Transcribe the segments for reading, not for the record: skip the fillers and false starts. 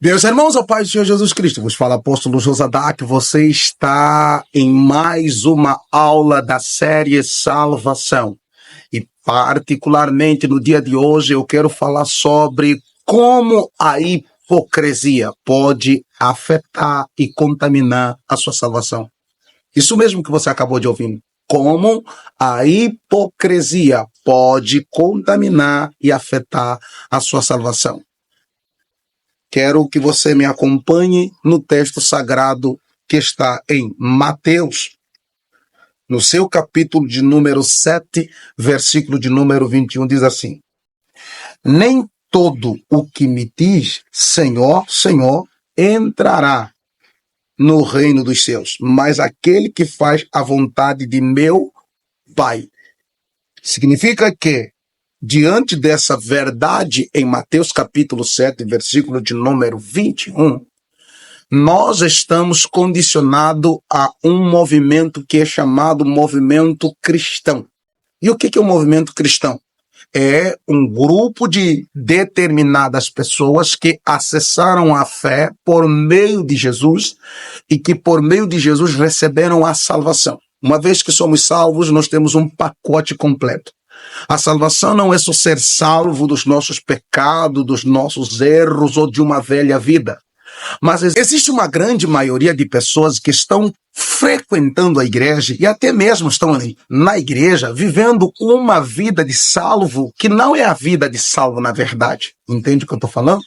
Meus irmãos, a paz do Senhor Jesus Cristo, vos fala apóstolo Josadac, você está em mais uma aula da série Salvação. E particularmente no dia de hoje eu quero falar sobre como a hipocrisia pode afetar e contaminar a sua salvação. Isso mesmo que você acabou de ouvir. Como a hipocrisia pode contaminar e afetar a sua salvação. Quero que você me acompanhe no texto sagrado que está em Mateus, no seu capítulo de número 7, versículo de número 21, diz assim: Nem todo o que me diz Senhor, Senhor, entrará no reino dos céus, mas aquele que faz a vontade de meu Pai. Significa que, diante dessa verdade em Mateus capítulo 7, versículo de número 21, nós estamos condicionados a um movimento que é chamado movimento cristão. E o que é o movimento cristão? É um grupo de determinadas pessoas que acessaram a fé por meio de Jesus e que por meio de Jesus receberam a salvação. Uma vez que somos salvos, nós temos um pacote completo. A salvação não é só ser salvo dos nossos pecados, dos nossos erros ou de uma velha vida. Mas existe uma grande maioria de pessoas que estão frequentando a igreja e até mesmo estão na igreja vivendo uma vida de salvo que não é a vida de salvo na verdade. Entende o que eu estou falando?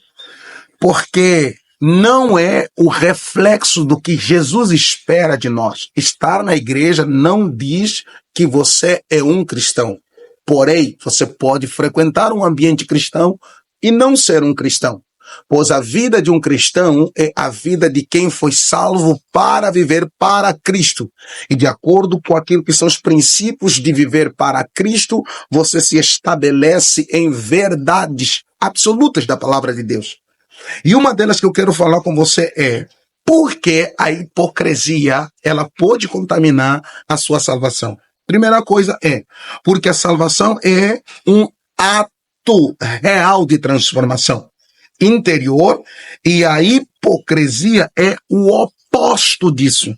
Porque não é o reflexo do que Jesus espera de nós. Estar na igreja não diz que você é um cristão. Porém, você pode frequentar um ambiente cristão e não ser um cristão. Pois a vida de um cristão é a vida de quem foi salvo para viver para Cristo. E de acordo com aquilo que são os princípios de viver para Cristo, você se estabelece em verdades absolutas da palavra de Deus. E uma delas que eu quero falar com você é: por que a hipocrisia ela pode contaminar a sua salvação? Primeira coisa é porque a salvação é um ato real de transformação interior e a hipocrisia é o oposto disso.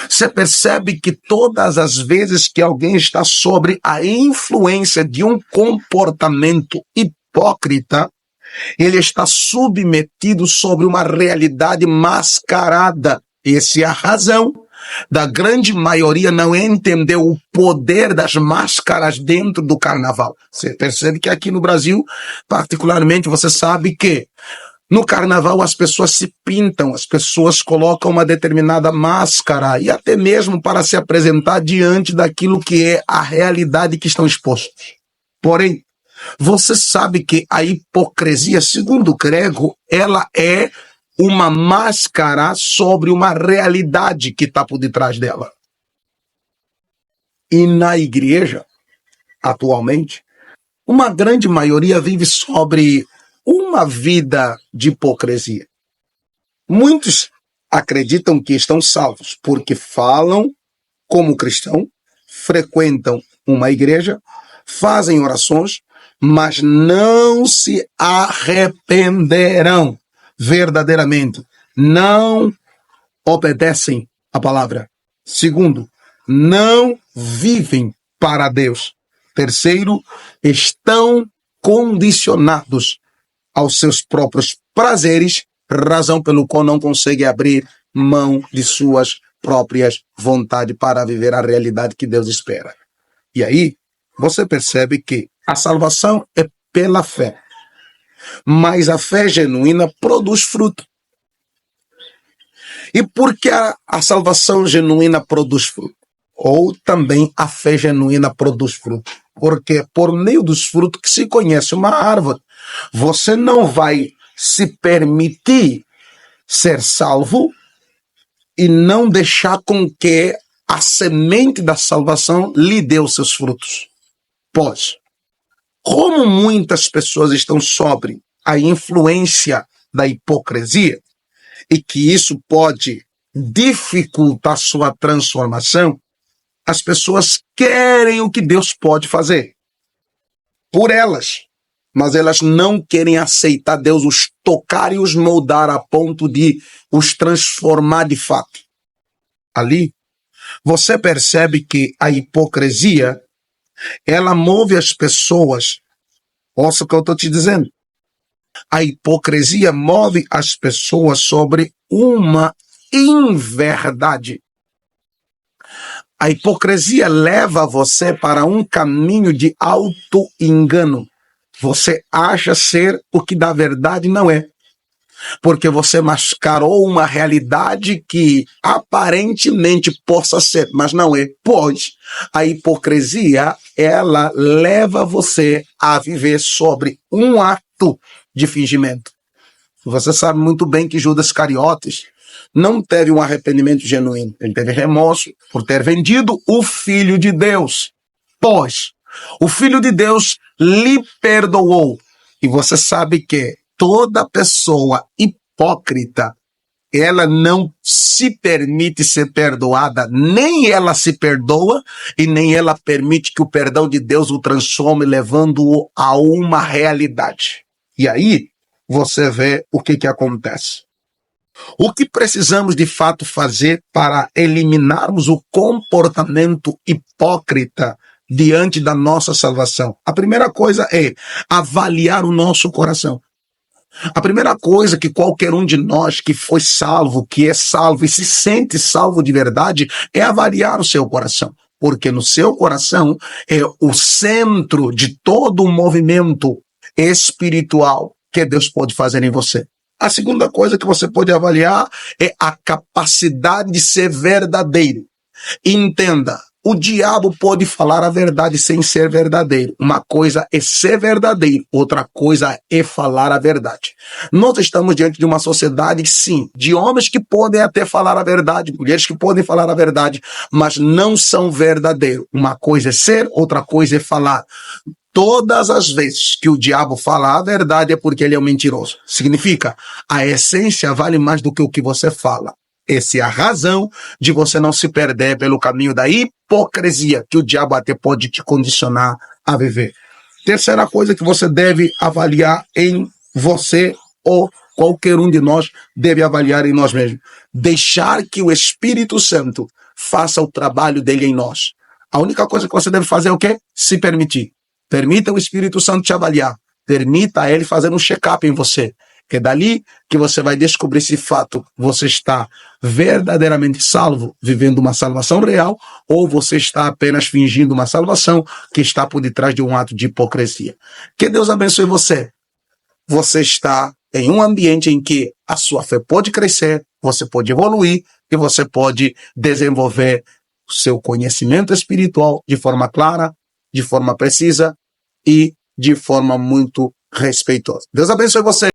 Você percebe que todas as vezes que alguém está sob a influência de um comportamento hipócrita, ele está submetido sobre uma realidade mascarada. Essa é a razão da grande maioria não entender o poder das máscaras dentro do carnaval. Você percebe que aqui no Brasil, particularmente, você sabe que no carnaval as pessoas se pintam, as pessoas colocam uma determinada máscara e até mesmo para se apresentar diante daquilo que é a realidade que estão expostos. Porém, você sabe que a hipocrisia, segundo o grego, ela é uma máscara sobre uma realidade que está por detrás dela. E na igreja, atualmente, uma grande maioria vive sobre uma vida de hipocrisia. Muitos acreditam que estão salvos porque falam como cristão, frequentam uma igreja, fazem orações, mas não se arrependerão verdadeiramente, não obedecem a palavra. Segundo, não vivem para Deus. Terceiro, estão condicionados aos seus próprios prazeres, razão pelo qual não conseguem abrir mão de suas próprias vontades para viver a realidade que Deus espera. E aí, você percebe que a salvação é pela fé. Mas a fé genuína produz fruto. E por que a salvação genuína produz fruto? Ou também a fé genuína produz fruto? Porque por meio dos frutos que se conhece uma árvore, você não vai se permitir ser salvo e não deixar com que a semente da salvação lhe dê os seus frutos. Pois, como muitas pessoas estão sob a influência da hipocrisia e que isso pode dificultar sua transformação, as pessoas querem o que Deus pode fazer por elas, mas elas não querem aceitar Deus os tocar e os moldar a ponto de os transformar de fato. Ali, você percebe que a hipocrisia, ela move as pessoas. Ouça o que eu estou te dizendo. A hipocrisia move as pessoas sobre uma inverdade. A hipocrisia leva você para um caminho de auto-engano. Você acha ser o que da verdade não é. Porque você mascarou uma realidade que aparentemente possa ser, mas não é. Pois a hipocrisia, ela leva você a viver sobre um ato de fingimento. Você sabe muito bem que Judas Iscariotes não teve um arrependimento genuíno. Ele teve remorso por ter vendido o Filho de Deus. Pois o Filho de Deus lhe perdoou. E você sabe que toda pessoa hipócrita, ela não se permite ser perdoada, nem ela se perdoa e nem ela permite que o perdão de Deus o transforme, levando-o a uma realidade. E aí você vê o que acontece. O que precisamos de fato fazer para eliminarmos o comportamento hipócrita diante da nossa salvação? A primeira coisa é avaliar o nosso coração. A primeira coisa que qualquer um de nós que foi salvo, que é salvo e se sente salvo de verdade, é avaliar o seu coração. Porque no seu coração é o centro de todo o movimento espiritual que Deus pode fazer em você. A segunda coisa que você pode avaliar é a capacidade de ser verdadeiro. Entenda, o diabo pode falar a verdade sem ser verdadeiro. Uma coisa é ser verdadeiro, outra coisa é falar a verdade. Nós estamos diante de uma sociedade, sim, de homens que podem até falar a verdade, mulheres que podem falar a verdade, mas não são verdadeiros. Uma coisa é ser, outra coisa é falar. Todas as vezes que o diabo fala a verdade é porque ele é um mentiroso. Significa, a essência vale mais do que o que você fala. Essa é a razão de você não se perder pelo caminho da hipocrisia, que o diabo até pode te condicionar a viver. Terceira coisa que você deve avaliar em você, ou qualquer um de nós deve avaliar em nós mesmos. Deixar que o Espírito Santo faça o trabalho dele em nós. A única coisa que você deve fazer é o quê? Se permitir. Permita o Espírito Santo te avaliar. Permita ele fazer um check-up em você. É dali que você vai descobrir se de fato você está verdadeiramente salvo, vivendo uma salvação real, ou você está apenas fingindo uma salvação que está por detrás de um ato de hipocrisia. Que Deus abençoe você. Você está em um ambiente em que a sua fé pode crescer, você pode evoluir e você pode desenvolver o seu conhecimento espiritual de forma clara, de forma precisa e de forma muito respeitosa. Deus abençoe você.